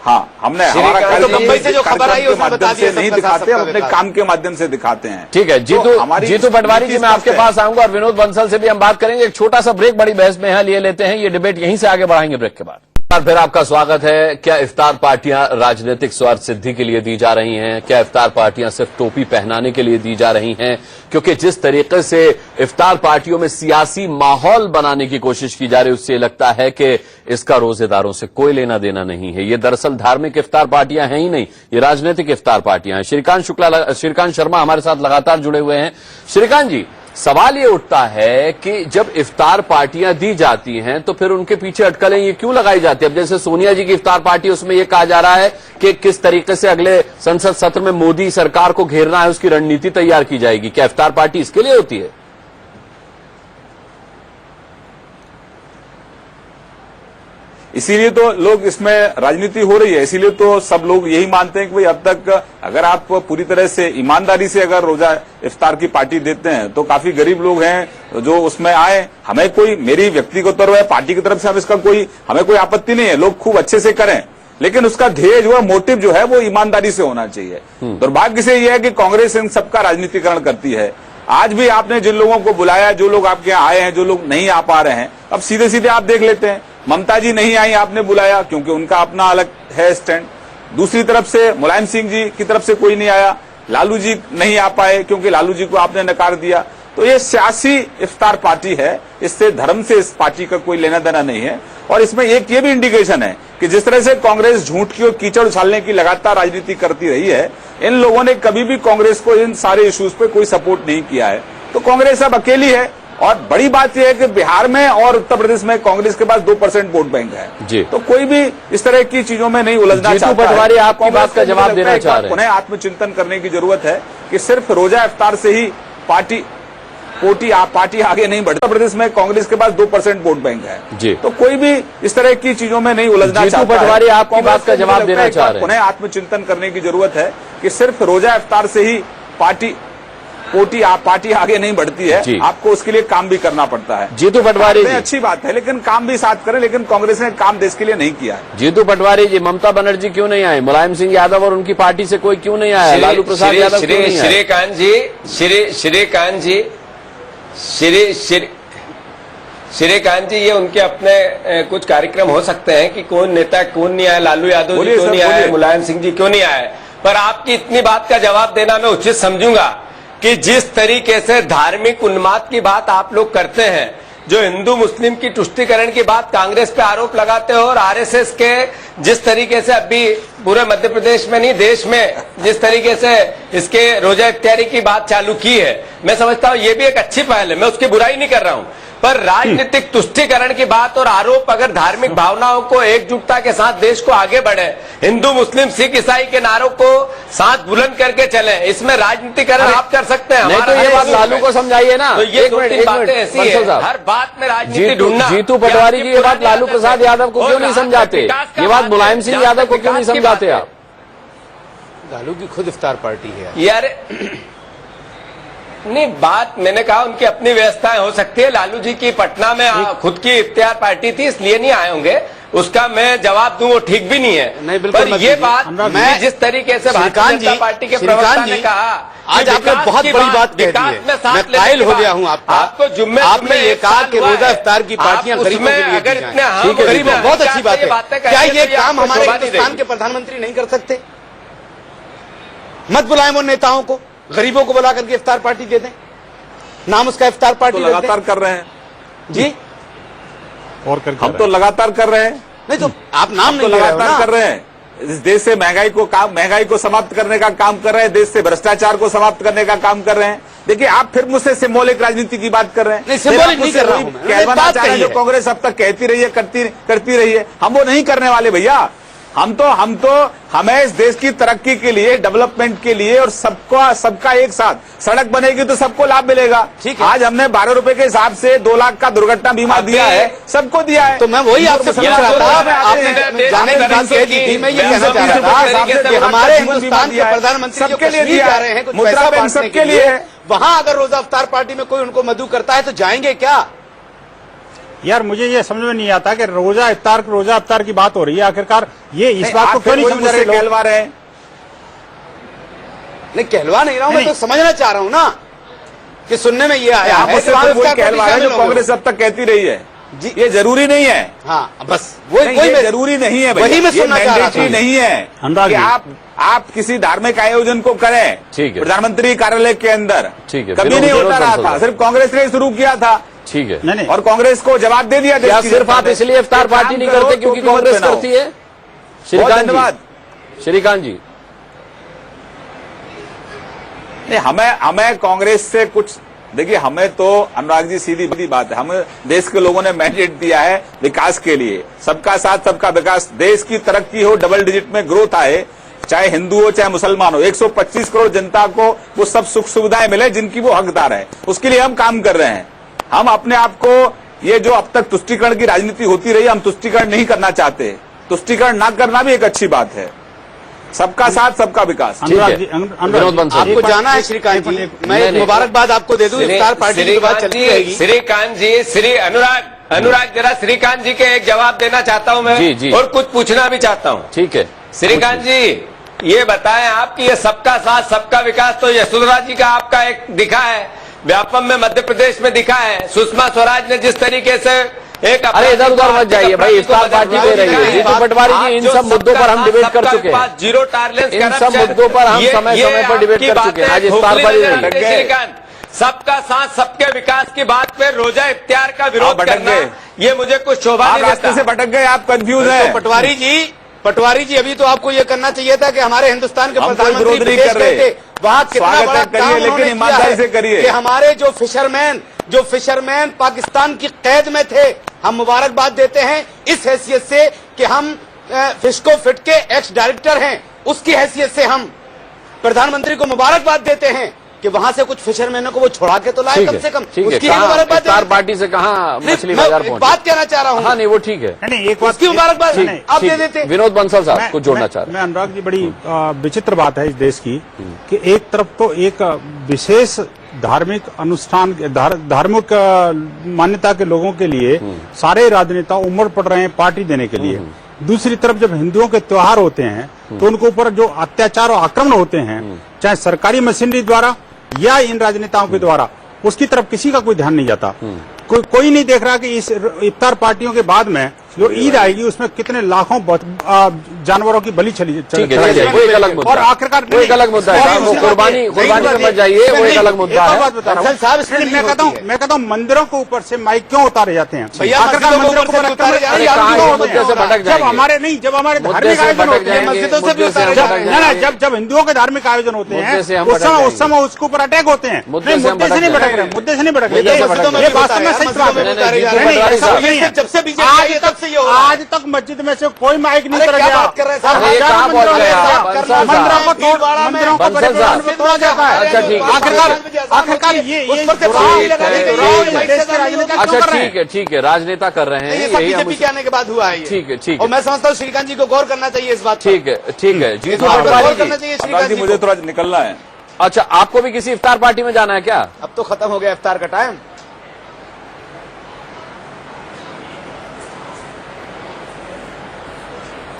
हाँ, हमने हमारा कार्यक्रम मुंबई से जो खबर आई है उसमें बता दिया, नहीं दिखाते, हम अपने काम के माध्यम से दिखाते हैं। ठीक है, जीतू पटवारी जी, मैं आपके पास आऊंगा और विनोद बंसल से भी हम बात करेंगे। एक छोटा सा ब्रेक बड़ी बहस में है, लिए लेते हैं, ये डिबेट यहीं से आगे बढ़ाएंगे ब्रेक के बाद। फिर आपका स्वागत है। क्या इफ्तार पार्टियां राजनीतिक स्वार्थ सिद्धि के लिए दी जा रही हैं? क्या इफ्तार पार्टियां सिर्फ टोपी पहनाने के लिए दी जा रही हैं? क्योंकि जिस तरीके से इफ्तार पार्टियों में सियासी माहौल बनाने की कोशिश की जा रही है, उससे लगता है कि इसका रोजेदारों से कोई लेना देना नहीं है। ये दरअसल धार्मिक इफ्तार पार्टियां हैं ही नहीं, ये राजनीतिक इफ्तार पार्टियां हैं। श्रीकांत शर्मा हमारे साथ लगातार जुड़े हुए हैं। श्रीकांत जी, सवाल ये उठता है कि जब इफ्तार पार्टियां दी जाती हैं तो फिर उनके पीछे अटकलें ये क्यों लगाई जाती है? अब जैसे सोनिया जी की इफ्तार पार्टी, उसमें ये कहा जा रहा है कि किस तरीके से अगले संसद सत्र में मोदी सरकार को घेरना है, उसकी रणनीति तैयार की जाएगी। क्या इफ्तार पार्टी इसके लिए होती है? इसीलिए तो लोग इसमें राजनीति हो रही है, इसीलिए तो सब लोग यही मानते हैं कि भाई अब तक अगर आप पूरी तरह से ईमानदारी से अगर रोजा इफ्तार की पार्टी देते हैं तो काफी गरीब लोग हैं जो उसमें आए। हमें कोई, मेरी व्यक्तिगत तौर पर पार्टी की तरफ से हमें कोई आपत्ति नहीं है, लोग खूब अच्छे से करें, लेकिन उसका ध्येय जो है, मोटिव जो है, वो ईमानदारी से होना चाहिए। दुर्भाग्य से यह है कि कांग्रेस इन सबका राजनीतिकरण करती है। आज भी आपने जिन लोगों को बुलाया, जो लोग आपके यहाँ आए हैं, जो लोग नहीं आ पा रहे हैं, अब सीधे सीधे आप देख लेते हैं। ममता जी नहीं आई, आपने बुलाया क्योंकि उनका अपना अलग है स्टैंड। दूसरी तरफ से मुलायम सिंह जी की तरफ से कोई नहीं आया, लालू जी नहीं आ पाए क्योंकि लालू जी को आपने नकार दिया। तो ये सियासी इफ्तार पार्टी है, इससे धर्म से इस पार्टी का कोई लेना देना नहीं है। और इसमें एक ये भी इंडिकेशन है कि जिस तरह से कांग्रेस झूठ की और कीचड़ उछालने की लगातार राजनीति करती रही है, इन लोगों ने कभी भी कांग्रेस को इन सारे इश्यूज पे कोई सपोर्ट नहीं किया है। तो कांग्रेस अब अकेली है और बड़ी बात यह है कि बिहार में और उत्तर प्रदेश में कांग्रेस के पास 2% वोट बैंक है जी। तो कोई भी इस तरह की चीजों में नहीं उलझना चाहता है। पटवारी आपकी बात का जवाब देना चाह रहे हैं। उन्हें आत्मचिंतन करने की जरूरत है कि सिर्फ रोजा इफ्तार से ही पार्टी आगे नहीं बढ़ती। उत्तर प्रदेश में कांग्रेस के पास 2% वोट बैंक है जी। तो कोई भी इस तरह की चीजों में नहीं उलझना चाहता है। पटवारी आपकी बात का जवाब देना चाह रहे हैं। उन्हें आत्मचिंतन करने की जरूरत है कि सिर्फ रोजा इफ्तार से ही पार्टी आगे नहीं बढ़ती है, आपको उसके लिए काम भी करना पड़ता है। जीतू पटवारी जी, अच्छी बात है, लेकिन काम भी साथ करें। लेकिन कांग्रेस ने काम देश के लिए नहीं किया है। जीतू पटवारी जी, ममता बनर्जी क्यों नहीं आए? मुलायम सिंह यादव और उनकी पार्टी से कोई क्यों नहीं आया? लालू प्रसाद यादव क्यों नहीं आए? श्रीकांत जी, ये उनके अपने कुछ कार्यक्रम हो सकते हैं कि कौन नेता कौन नहीं आया, लालू यादव जी क्यों नहीं आए, मुलायम सिंह जी क्यों नहीं आए, पर आपकी इतनी बात का जवाब देना मैं उचित समझूंगा कि जिस तरीके से धार्मिक उन्माद की बात आप लोग करते हैं, जो हिंदू मुस्लिम की तुष्टीकरण की बात कांग्रेस पे आरोप लगाते हो और आरएसएस के जिस तरीके से अभी पूरे मध्य प्रदेश में नहीं देश में जिस तरीके से इसके रोजा इफ्तारी की बात चालू की है, मैं समझता हूं ये भी एक अच्छी पहल है, मैं उसकी बुराई नहीं कर रहा हूं। पर राजनीतिक तुष्टीकरण की बात और आरोप अगर धार्मिक भावनाओं को एकजुटता के साथ देश को आगे बढ़े, हिंदू मुस्लिम सिख ईसाई के नारों को साथ बुलंद करके चले, इसमें राजनीतिकरण आप कर सकते हैं। नहीं तो ये बात लालू को समझाइए ना। तो ये दो-तीन बातें ऐसी है, हर बात में राजनीति ढूंढना। जीतू पटवारी जी, ये बात लालू प्रसाद यादव को क्यों नहीं समझाते? ये बात मुलायम सिंह यादव को क्यों नहीं समझाते आप? लालू की खुद इफ्तार पार्टी है यार। नहीं, बात मैंने कहा उनकी अपनी व्यवस्थाएं हो सकती है। लालू जी की पटना में खुद की इफ्तार पार्टी थी, इसलिए नहीं आए होंगे, उसका मैं जवाब दूं वो ठीक भी नहीं है। नहीं, बिल्कुल पर ये बात मैं जिस तरीके से भारतीय जनता पार्टी के प्रवक्ता ने कहा, आज आपने बहुत बड़ी बात कह दी है, मैं कायल हो गया हूं आपका। आपको जुम्मे आपने ये कहा कि रोजा इफ्तार की पार्टियां गरीबों के लिए अगर इतने गरीबों, बहुत अच्छी बात है। क्या ये काम हमारे हिंदुस्तान के प्रधानमंत्री नहीं कर सकते? मत बुलाएं वो नेताओं को, गरीबों को बुला करके इफ्तार पार्टी दे दें, नाम उसका इफ्तार पार्टी तो लगातार कर रहे हैं जी। और हम तो लगातार कर रहे हैं। नहीं तो आप नाम तो नहीं लगातार कर रहे हैं। इस देश से महंगाई को समाप्त करने का काम कर रहे हैं, देश से भ्रष्टाचार को समाप्त करने का काम कर रहे हैं। देखिए, आप फिर मुझसे सिंबॉलिक राजनीति की बात कर रहे हैं। नहीं, सिंबॉलिक नहीं कर रहा हूं मैं, कहना चाह रहे हैं जो कांग्रेस अब तक कहती रही है, करती रही है, हम वो नहीं करने वाले भैया। हमें इस देश की तरक्की के लिए, डेवलपमेंट के लिए और सबका एक साथ सड़क बनेगी तो सबको लाभ मिलेगा। ठीक है। आज हमने 12 रुपए के हिसाब से 2 लाख का दुर्घटना बीमा दिया है, सबको दिया है। तो मैं वही आपसे पूछ रहा था, आपने जाने की बात कह दी थी, मैं ये कहना चाह रहा था कि हमारे हिंदुस्तान के प्रधानमंत्री जो कश्मीर जा रहे हैं, कुछ पैसा बांटने के लिए, वहां अगर रोजा इफ्तार पार्टी में कोई उनको मदऊ करता है तो जाएंगे क्या? यार, मुझे ये समझ में नहीं आता कि रोजा इफ्तार की बात हो रही है, आखिरकार ये इस बात को क्यों नहीं समझ रहे? कहलवा रहे हैं? नहीं, कहलवा नहीं रहा हूं, मैं तो समझना चाह रहा हूं ना कि सुनने में ये आया है। कहलवा है जो कांग्रेस अब तक कहती रही है जी, ये जरूरी नहीं है। हाँ, बस वही जरूरी नहीं है, वही मैं सुनना चाह रहा था। नहीं है कि आप किसी धार्मिक आयोजन को करें प्रधानमंत्री कार्यालय के अंदर, कभी नहीं होता रहा था, सिर्फ कांग्रेस ने शुरू किया था। ठीक है, नहीं, और कांग्रेस को जवाब दे दिया। क्या सिर्फ आप इसलिए इफ्तार पार्टी नहीं करते क्योंकि कांग्रेस करती है? धन्यवाद श्रीकांत जी। हमें कांग्रेस से कुछ, देखिए, हमें तो अनुराग जी सीधी बात है, हमें देश के लोगों ने मैंडेट दिया है विकास के लिए, सबका साथ सबका विकास, देश की तरक्की हो, डबल डिजिट में ग्रोथ आए, चाहे हिंदू हो चाहे मुसलमान हो, 125 करोड़ जनता को वो सब सुख सुविधाएं मिले जिनकी वो हकदार है, उसके लिए हम काम कर रहे हैं। हम अपने आप को, ये जो अब तक तुष्टीकरण की राजनीति होती रही, हम तुष्टीकरण नहीं करना चाहते। तुष्टीकरण ना करना भी एक अच्छी बात है। सबका साथ सबका विकास। आपको जाना है श्रीकांत जी, मैं एक मुबारकबाद आपको दे दूं, इफ्तार पार्टी की बात चलती रहेगी। श्रीकांत जी, श्री अनुराग जरा श्रीकांत जी के एक जवाब देना चाहता हूं मैं, जी। और कुछ पूछना भी चाहता हूं। ठीक है श्रीकांत जी, ये बताएं आप कि ये सबका साथ सबका विकास तो यशोधरा जी का आपका एक दिखा है, व्यापम में मध्य प्रदेश में दिखा है, सुषमा स्वराज ने जिस तरीके से एक, अरे इधर उधर मत जाइए भाई, इफ्तार पार्टी दे रही है। जीतू पटवारी जी, इन सब मुद्दों पर हम डिबेट कर चुके हैं, जीरो टॉलरेंस, इन सब मुद्दों पर हम समय पर डिबेट कर चुके हैं। आज इफ्तार पार्टी श्रीकांत, सबका साथ सबके विकास की बात पे रोजा इफ्तार का विरोध करना, ये मुझे कुछ शोभा आप नहीं रास्ते देता। से भटक गए, आप कंफ्यूज हैं। तो पटवारी जी अभी तो आपको ये करना चाहिए था कि हमारे हिंदुस्तान के हम कोई प्रधानमंत्री विरोध नहीं विदेश कर गए रहे। थे, वहां कितना स्वागत बड़ा है, करिए, काम लेकिन उन्होंने किया ईमानदारी है से करिए। कि हमारे जो फिशरमैन पाकिस्तान की कैद में थे, हम मुबारकबाद देते हैं इस हैसियत से कि हम फिस्को फिट के एक्स डायरेक्टर हैं, उसकी हैसियत से हम प्रधानमंत्री को मुबारकबाद देते हैं कि वहां से कुछ फिशरमैनों को वो छुड़ा के तो लाए, कम से कम ठीक है। उसकी कहाँ मुबारकबाद इफ्तार देते हैं। पार्टी से कहाँ मछली मैं बाजार एक पहुंचे? बात कहना चाह रहा हूँ। हाँ नहीं वो ठीक है। नहीं एक बात उसकी मुबारकबाद नहीं, आप ठीक दे है। देते। विनोद बंसल साहब कुछ जोड़ना चाह रहे मैं अनुराग जी बड़ी विचित्र बात है इस देश की कि एक तरफ तो एक विशेष धार्मिक अनुष्ठान धार्मिक मान्यता के लोगों के लिए सारे राजनेता उमड़ पड़ रहे हैं पार्टी देने के लिए। दूसरी तरफ जब हिंदुओं के त्योहार होते हैं तो उनके ऊपर जो अत्याचार और आक्रमण होते हैं चाहे सरकारी मशीनरी द्वारा या इन राजनेताओं के द्वारा, उसकी तरफ किसी का कोई ध्यान नहीं जाता। कोई नहीं देख रहा कि इस इफ्तार पार्टियों के बाद में जो ईद आएगी उसमें कितने लाखों जानवरों की बलि चली ठीक है, वो एक अलग मुद्दा और आखिरकार वो एक अलग मुद्दा है साहब, वो कुर्बानी में मत जाइए, वो एक अलग मुद्दा है। बात बता रहा हूँ, मैं कहता हूँ मंदिरों के ऊपर से माइक क्यों उतारे जाते हैं? भैया, आखिरकार मस्जिदों के मंदिरों ऊपर के ऊपर उतारे जा रहे अरे हैं, आप कहाँ क्यों ये मुद्दे से भटक जब जाएंगे? हमारे नहीं जब हमारे मुद्दे धार्मिक से आयोजन भटक होते हैं जाएंगे, मस्जिदों से भी मुद्दे से हम उतारे भटक ना जाएंगे। जब हिंदुओं के धार्मिक आयोजन होते हैं मुद्दे से हम उस भटक समय जाएंगे। उसके ऊपर अटैक होते हैं। मुद्दे नहीं से हम मुद्दे से नहीं भटक भटक रहे, मुद्दे से नहीं भटक मुद्दे से भटक रहे। ये वास्तव में सच बात है। जब से बीजेपी आई है तब से ये हो रहा है। आज तक मस्जिद में से कोई माइक नहीं अरे कर क्या गया। बात कर रहे हैं साहब? अरे ये कहाँ पहुंच गए आप? बंसल साहब। मंदिरों को बंसल साहब। तोड़ा जाता है। अच्छा, ठीक है। आखिरकार ये उस पर से दुराव फांसी लगाने के दुराव लिए देश के राजनीति अच्छा क्यों कर रहे हैं? ठीक है राजनेता कर रहे हैं ये सब यही हम बीजेपी के आने के बाद हुआ है ये। ठीक है और मैं समझता हूँ श्रीकांत जी को गौर करना चाहिए इस बात पर। ठीक है जीतू गौर पटवारी करना जी। चाहिए अनुराग श्रीकांत जी जी मुझे को। थोड़ा निकलना है। अच्छा आपको भी किसी इफ्तार पार्टी में जाना है क्या? अब तो खत्म हो गया इफ्तार का टाइम।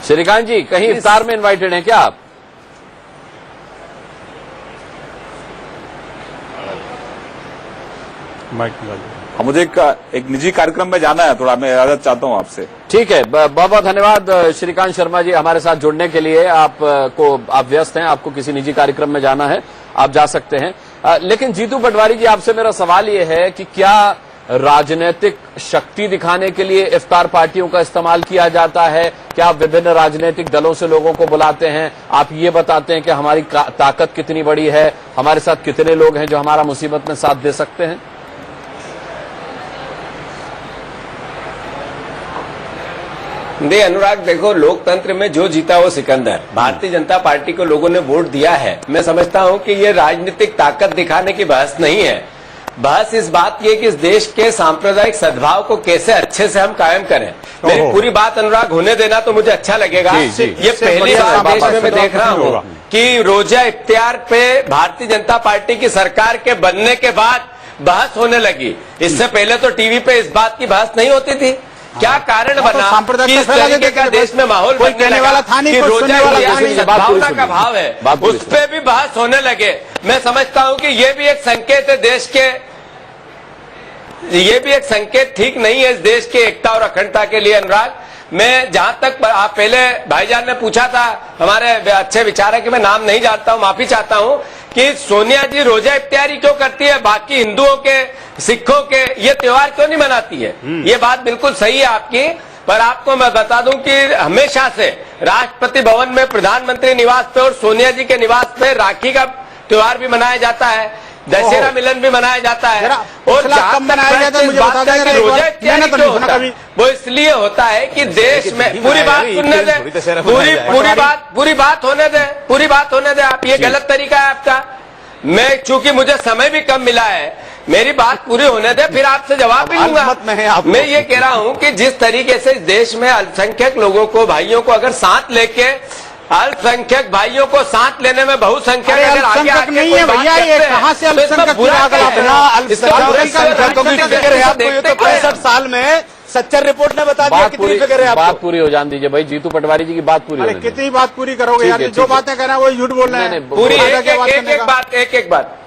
श्रीकांत जी कहीं इफ्तार में इनवाइटेड हैं क्या आप? माइक निकाल दो। अब मुझे एक निजी कार्यक्रम में जाना है, थोड़ा मैं इजाजत चाहता हूँ आपसे। ठीक है बहुत बहुत धन्यवाद श्रीकांत शर्मा जी हमारे साथ जुड़ने के लिए। आप व्यस्त हैं, आपको किसी निजी कार्यक्रम में जाना है, आप जा सकते हैं। लेकिन जीतू पटवारी जी आपसे मेरा सवाल ये है कि क्या राजनीतिक शक्ति दिखाने के लिए इफ्तार पार्टियों का इस्तेमाल किया जाता है? क्या आप विभिन्न राजनीतिक दलों से लोगों को बुलाते हैं, आप ये बताते हैं कि हमारी ताकत कितनी बड़ी है, हमारे साथ कितने लोग हैं जो हमारा मुसीबत में साथ दे सकते हैं? नहीं अनुराग देखो, लोकतंत्र में जो जीता वो सिकंदर। भारतीय जनता पार्टी को लोगों ने वोट दिया है। मैं समझता हूं कि ये राजनीतिक ताकत दिखाने की बहस नहीं है। बहस इस बात की है कि इस देश के सांप्रदायिक सद्भाव को कैसे अच्छे से हम कायम करें। मेरी पूरी बात अनुराग होने देना तो मुझे अच्छा लगेगा। जी। ये पहली बार देश में मैं देख रहा हूं कि रोजा इफ्तियार पे भारतीय जनता पार्टी की सरकार के बनने के बाद बहस होने लगी। इससे पहले तो टीवी पे इस बात की बहस नहीं होती थी। क्या कारण बना कि इस तरीके का देश में माहौल बनने लगा कि रोजा इफ्तियार सद्भावना का भाव है, उस पर भी बहस होने लगे। मैं समझता हूं कि ये भी एक संकेत है देश के, ये भी एक संकेत ठीक नहीं है इस देश के एकता और अखंडता के लिए। अनुराग मैं जहां तक आप पहले भाईजान ने पूछा था, हमारे अच्छे विचार है कि मैं नाम नहीं जानता हूं, माफी चाहता हूं कि सोनिया जी रोजा इफ्तियारी क्यों करती है, बाकी हिंदुओं के सिखों के ये त्योहार क्यों नहीं मनाती है? ये बात बिल्कुल सही है आपकी। पर आपको मैं बता दूं कि हमेशा से राष्ट्रपति भवन में प्रधानमंत्री निवास पे और सोनिया जी के निवास पे राखी का त्योहार भी मनाया जाता है, दशहरा मिलन भी मनाया जाता है। और रोजा इफ्तियारी क्यों होता है? वो इसलिए होता है कि देश में पूरी बात सुनने दे, पूरी बात होने दे आप। ये गलत तरीका है आपका। मैं चूंकि मुझे समय भी कम मिला है, मेरी बात पूरी होने दे, फिर आपसे जवाब भी दूंगा। मैं ये कह रहा हूं कि जिस तरीके से इस देश में अल्पसंख्यक लोगों को, भाइयों को अगर साथ लेके, अल्पसंख्यक भाइयों को साथ लेने में बहुसंख्यक अगर आगे आके नहीं है भैया, ये कहाँ से अल्पसंख्यक बुरा अपना अल्पसंख्यकों की फिक्र है आपको? ये तो 65 साल में सच्चर रिपोर्ट ने बता दिया कितनी फिक्र है आपको। बात पूरी हो जान दीजिए भाई, जीतू पटवारी जी की बात पूरी अरे हो कितनी बात पूरी करोगे यार, जो बातें कह रहे हैं वो झूठ बोल रहे हैं। पूरी एक बात।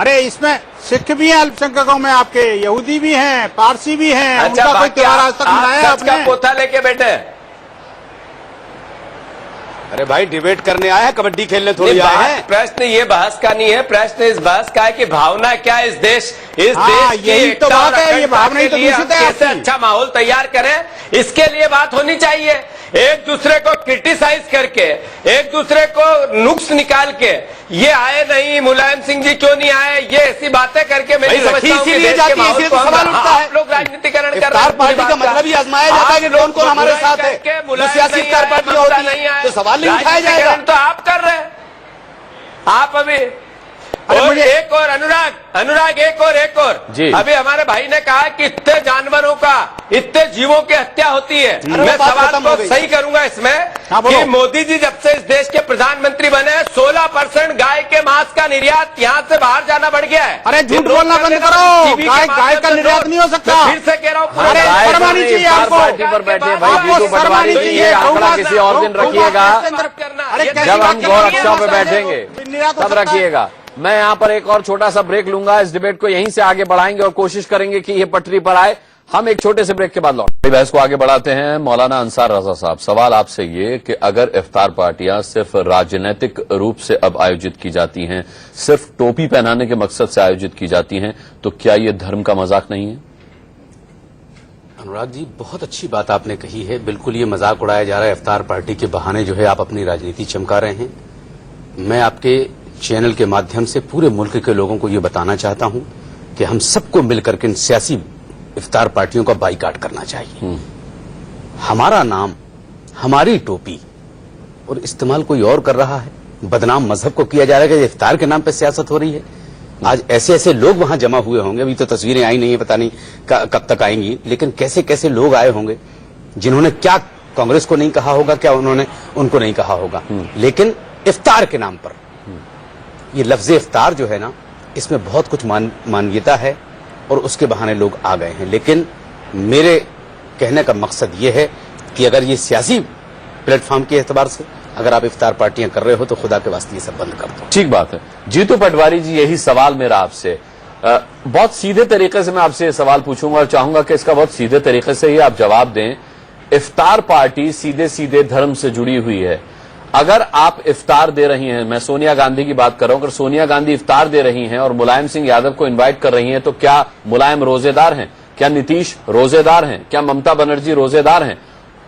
अरे इसमें सिख भी हैं अल्पसंख्यकों में, आपके यहूदी भी हैं, पारसी भी हैं। अच्छा, उनका कोई त्योहार आज तक मनाया आपने? पोथा लेके बैठे अरे भाई डिबेट करने आए हैं, कबड्डी खेलने थोड़ी नहीं, आए हैं। प्रश्न ये बहस का नहीं है, प्रश्न इस बहस का है कि भावना क्या है इस देश की यही तो एकता और बात है, ये अखंडता भावना ही के तो लिए हम दूषित है कैसे आपकी। अच्छा माहौल तैयार करें, इसके लिए बात होनी चाहिए। एक दूसरे को क्रिटिसाइज करके, एक दूसरे को नुक्स निकाल के, ये आए नहीं, मुलायम सिंह जी क्यों नहीं आए, ये ऐसी बातें करके मैं भाई नहीं समझता हूं कि इसीलिए देश जाती के है, माहौल इसीलिए को तो हम- सवाल उठता है। आप लोग राजनीतिकरण कर रहे इफ्तार हैं, पार्टी का बात मतलब ही आजमाया जाता है कि कौन कौन हमारे साथ है। जो सियासी इफ्तार पार्टियां होती हैं, तो सवाल नहीं उठाया जाएगा। राजनीतिकरण तो आप कर रहे हैं, आप अभी अरे और मुझे- एक और अनुराग एक और जी। अभी हमारे भाई ने कहा कि इतने जानवरों का, इतने जीवों की हत्या होती है। अरे मैं वो बात सवाल खत्म को हो गई। सही करूंगा इसमें हाँ, बोलो। कि मोदी जी जब से इस देश के प्रधानमंत्री बने हैं, 16% गाय के मांस का निर्यात यहाँ से बाहर जाना बढ़ गया है। अरे झूठ ये नोट बोलना कर बंद लेना, करो। टीवी के गाय माध्यम का से निर्यात नोट। नहीं हो सकता। मैं फिर से कह रहा हूँ, अरे राय शर्म आनी नहीं, चाहिए इफ्तार आपको। पार्टी पर बैठे भाई, आपको जीतू शर्म पटवारी आनी जी, चाहिए। ये आंकड़ा गौ किसी और दिन माता- रखिएगा। अरे कैसी जब बात हम कर गौ रही है? रक्षा पे बैठेंगे निर्यात हो तब सकता है। रखिएगा। मैं यहाँ पर एक और छोटा सा ब्रेक लूंगा, इस डिबेट को यहीं से आगे बढ़ाएंगे और कोशिश करेंगे कि ये पटरी पर आए। हम एक छोटे से ब्रेक के बाद लौट बहस को आगे बढ़ाते हैं। मौलाना अंसार रजा साहब, सवाल आपसे ये कि अगर इफ्तार पार्टियां सिर्फ राजनीतिक रूप से अब आयोजित की जाती हैं, सिर्फ टोपी पहनाने के मकसद से आयोजित की जाती हैं, तो क्या ये धर्म का मजाक नहीं है? अनुराग जी, बहुत अच्छी बात आपने कही है। बिल्कुल ये मजाक उड़ाया जा रहा है, इफ्तार पार्टी के बहाने जो है आप अपनी राजनीति चमका रहे हैं। मैं आपके चैनल के माध्यम से पूरे मुल्क के लोगों को ये बताना चाहता हूं कि हम सबको मिलकर के इन सियासी इफ्तार पार्टियों का बाइकाट करना चाहिए। हमारा नाम, हमारी टोपी और इस्तेमाल कोई और कर रहा है, बदनाम मजहब को किया जा रहा है कि इफ्तार के नाम पर सियासत हो रही है। आज ऐसे ऐसे लोग वहां जमा हुए होंगे, अभी तो तस्वीरें आई नहीं है, पता नहीं कब तक आएंगी, लेकिन कैसे कैसे लोग आए होंगे जिन्होंने क्या कांग्रेस को नहीं कहा होगा, क्या उन्होंने उनको नहीं कहा होगा, लेकिन इफ्तार के नाम पर ये लफ्ज इफ्तार जो है ना, इसमें बहुत कुछ मानवीयता है और उसके बहाने लोग आ गए हैं। लेकिन मेरे कहने का मकसद ये है कि अगर ये सियासी प्लेटफॉर्म के एतबार से अगर आप इफ्तार पार्टियां कर रहे हो तो खुदा के वास्ते ये सब बंद कर दो। ठीक बात है। जीतू पटवारी जी, यही सवाल मेरा आपसे, बहुत सीधे तरीके से मैं आपसे ये सवाल पूछूंगा और चाहूंगा कि इसका बहुत सीधे तरीके से ही आप जवाब दें। इफ्तार पार्टी सीधे सीधे धर्म से जुड़ी हुई है। अगर आप इफ्तार दे रही हैं, मैं सोनिया गांधी की बात कर रहा हूं, अगर सोनिया गांधी इफ्तार दे रही हैं और मुलायम सिंह यादव को इनवाइट कर रही हैं, तो क्या मुलायम रोजेदार हैं? क्या नीतीश रोजेदार हैं? क्या ममता बनर्जी रोजेदार हैं?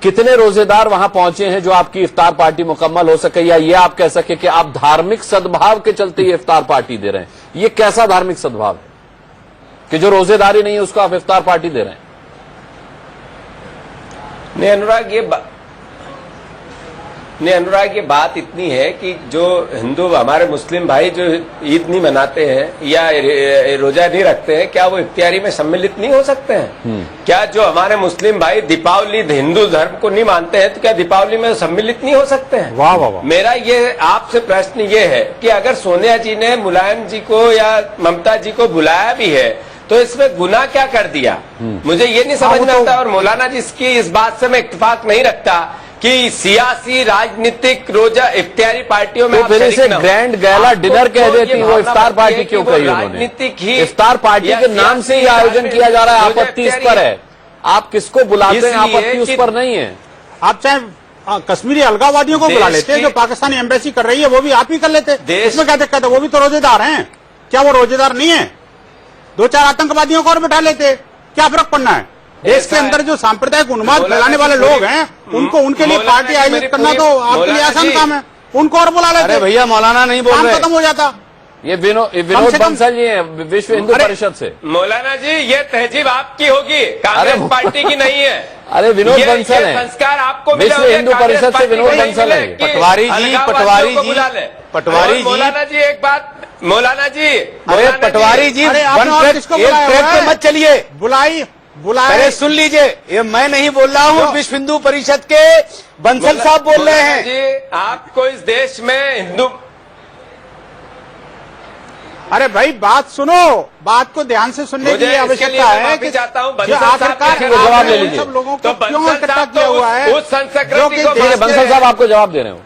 कितने रोजेदार वहां पहुंचे हैं जो आपकी इफ्तार पार्टी मुकम्मल हो सके, या ये आप कह सके कि आप धार्मिक सद्भाव के चलते ये इफ्तार पार्टी दे रहे हैं? ये कैसा धार्मिक सद्भाव है कि जो रोजेदारी नहीं है उसको आप इफ्तार पार्टी दे रहे हैं? नहीं अनुराग, ये बात इतनी है कि जो हिंदू हमारे मुस्लिम भाई जो ईद नहीं मनाते हैं या रोजा नहीं रखते हैं, क्या वो इफ्तियारी में सम्मिलित नहीं हो सकते हैं? क्या जो हमारे मुस्लिम भाई दीपावली हिंदू धर्म को नहीं मानते हैं, तो क्या दीपावली में सम्मिलित नहीं हो सकते हैं? वाह वाह वाह। मेरा ये आपसे प्रश्न ये है कि अगर सोनिया जी ने मुलायम जी को या ममता जी को बुलाया भी है, तो इसमें गुनाह क्या कर दिया? मुझे ये नहीं समझ में आता। और मौलाना जी की इस बात से मैं इत्तेफाक नहीं रखता कि सियासी राजनीतिक रोजा इफ्तियारी पार्टियों में तो फिर इसे ग्रैंड गैला डिनर कह देती, वो इफ्तार पार्टी क्यों कही उन्होंने? राजनीतिक ही इफ्तार पार्टी के नाम से ही आयोजन किया जा रहा है, आपत्ति इस पर है। आप किसको बुलाते हैं, आपत्ति उस पर नहीं है। आप चाहे कश्मीरी अलगाववादियों को बुला लेते, जो पाकिस्तानी एम्बेसी कर रही है वो भी आप ही कर लेते, इसमें क्या दिक्कत है? वो भी तो रोजेदार हैं। क्या वो रोजेदार नहीं है? 2-4 आतंकवादियों को और बिठा लेते, क्या फर्क पड़ना है? देश के अंदर जो सांप्रदायिक उन्माद फैलाने वाले लोग हैं, उनको उनके लिए पार्टी आयोजित करना तो आपके लिए आसान काम है, उनको और बुला लेते। अरे भैया मौलाना नहीं बोल काम रहे, खत्म हो जाता। ये विनोद बंसल जी हैं विश्व हिंदू परिषद से। मौलाना जी, ये तहजीब आपकी होगी, कांग्रेस पार्टी की नहीं है। अरे विनोद बंसल है, संस्कार आपको विश्व हिंदू परिषद से विनोद बंसल है। पटवारी जी, मौलाना जी एक बात, मौलाना जी, अरे पटवारी जी, अरे आपने और किसको एक बुलाया ट्रैक हुआ पे है? मत चलिए। बुलाए अरे सुन लीजिए, ये मैं नहीं बोल रहा हूँ, विश्व हिंदू परिषद के बंसल साहब बोल रहे हैं। जी, आपको इस देश में हिंदू, अरे भाई बात सुनो, बात को ध्यान से सुनने की आवश्यकता है कि चाहता हूँ आखिरकार जवाब ले लीजिए। सब लोगों तो को क्यों इकट्ठा किया हुआ है? उस संस्कृति को ठीक है, बंसल साहब आपको जवाब दे रहे हो।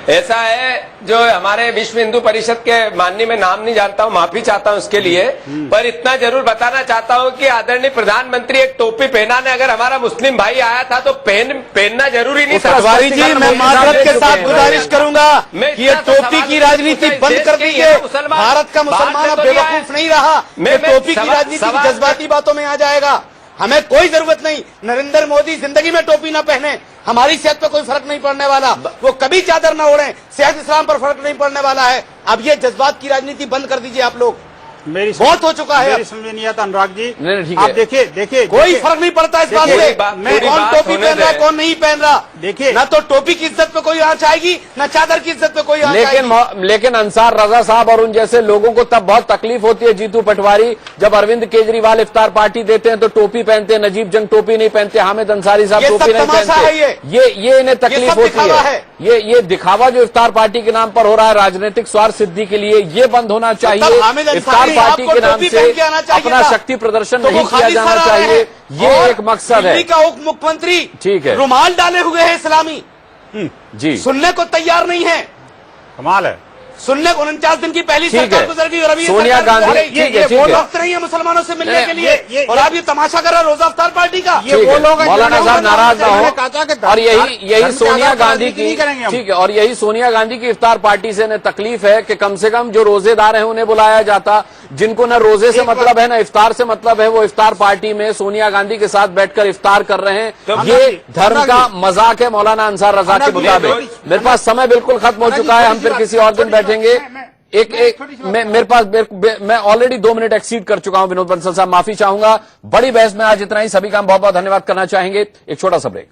ऐसा है जो हमारे विश्व हिंदू परिषद के माननीय, मैं नाम नहीं जानता हूँ, माफी चाहता हूँ उसके लिए, पर इतना जरूर बताना चाहता हूँ कि आदरणीय प्रधानमंत्री एक टोपी पहनाने अगर हमारा मुस्लिम भाई आया था तो पहनना जरूरी नहीं था। पटवारी जी, मैं माजरत के साथ गुजारिश करूंगा कि ये टोपी की राजनीति बंद कर दीजिए। भारत का मुसलमान अब बेवकूफ नहीं रहा, टोपी की राजनीति जज्बाती बातों में आ जाएगा। हमें कोई जरूरत नहीं, नरेंद्र मोदी जिंदगी में टोपी ना पहने, हमारी सेहत पर कोई फर्क नहीं पड़ने वाला, वो कभी चादर ना ओढ़े, सेहत इस्लाम पर फर्क नहीं पड़ने वाला है। अब ये जज्बात की राजनीति बंद कर दीजिए आप लोग, बहुत हो चुका है। मेरी समझ नहीं आता अनुराग जी, नहीं, ठीक आप है। देखिए कोई फर्क नहीं पड़ता इस बात से कौन टोपी पहन रहा है कौन नहीं पहन रहा। देखिए, ना तो टोपी की इज्जत पे कोई आंच आएगी, ना चादर की इज्जत पे कोई आंच आएगी। लेकिन अंसार रजा साहब और उन जैसे लोगों को तब बहुत तकलीफ होती है, जीतू पटवारी, जब अरविंद केजरीवाल इफ्तार पार्टी देते हैं तो टोपी पहनते हैं, नजीब जंग टोपी नहीं पहनते, हामिद अंसारी साहब टोपी नहीं पहनते। ये इन्हें तकलीफ होती है। ये दिखावा जो इफ्तार पार्टी के नाम पर हो रहा है राजनीतिक स्वार्थ सिद्धि के लिए, ये बंद होना चाहिए। इफ्तार पार्टी के नाम से अपना शक्ति प्रदर्शन नहीं किया जाना चाहिए, ये एक मकसद है। दिल्ली का उप मुख्यमंत्री ठीक है, रुमाल डाले हुए है इस्लामी, जी सुनने को तैयार नहीं है। कमाल है, सुनने को 49 दिन की पहली सरकार गुजर गई और अभी सोनिया गांधी ये वो वक्त नहीं है मुसलमानों से मिलने के लिए, और आप ये तमाशा कर रहे हैं रोजा अफ्तार पार्टी का। ये वो लोग हैं मौलाना साहब नाराज ना हो। और यही सोनिया गांधी की, करेंगे ठीक है, और यही सोनिया गांधी की इफ्तार पार्टी से इन्हें तकलीफ है कि कम से कम जो रोजेदार हैं उन्हें बुलाया जाता, जिनको न रोजे से मतलब है न इफ्तार से मतलब है, वो इफ्तार पार्टी में सोनिया गांधी के साथ बैठकर इफ्तार कर रहे हैं। ये धर्म का मजाक है मौलाना अंसार रजा के मुताबिक। मेरे पास समय बिल्कुल खत्म हो चुका है, हम फिर किसी और दिन बैठेंगे। मेरे पास मैं ऑलरेडी 2 मिनट एक्सीड कर चुका हूं। विनोद बंसल साहब माफी चाहूंगा। बड़ी बहस में आज इतना ही। सभी का हम बहुत बहुत धन्यवाद करना चाहेंगे। एक छोटा सा ब्रेक।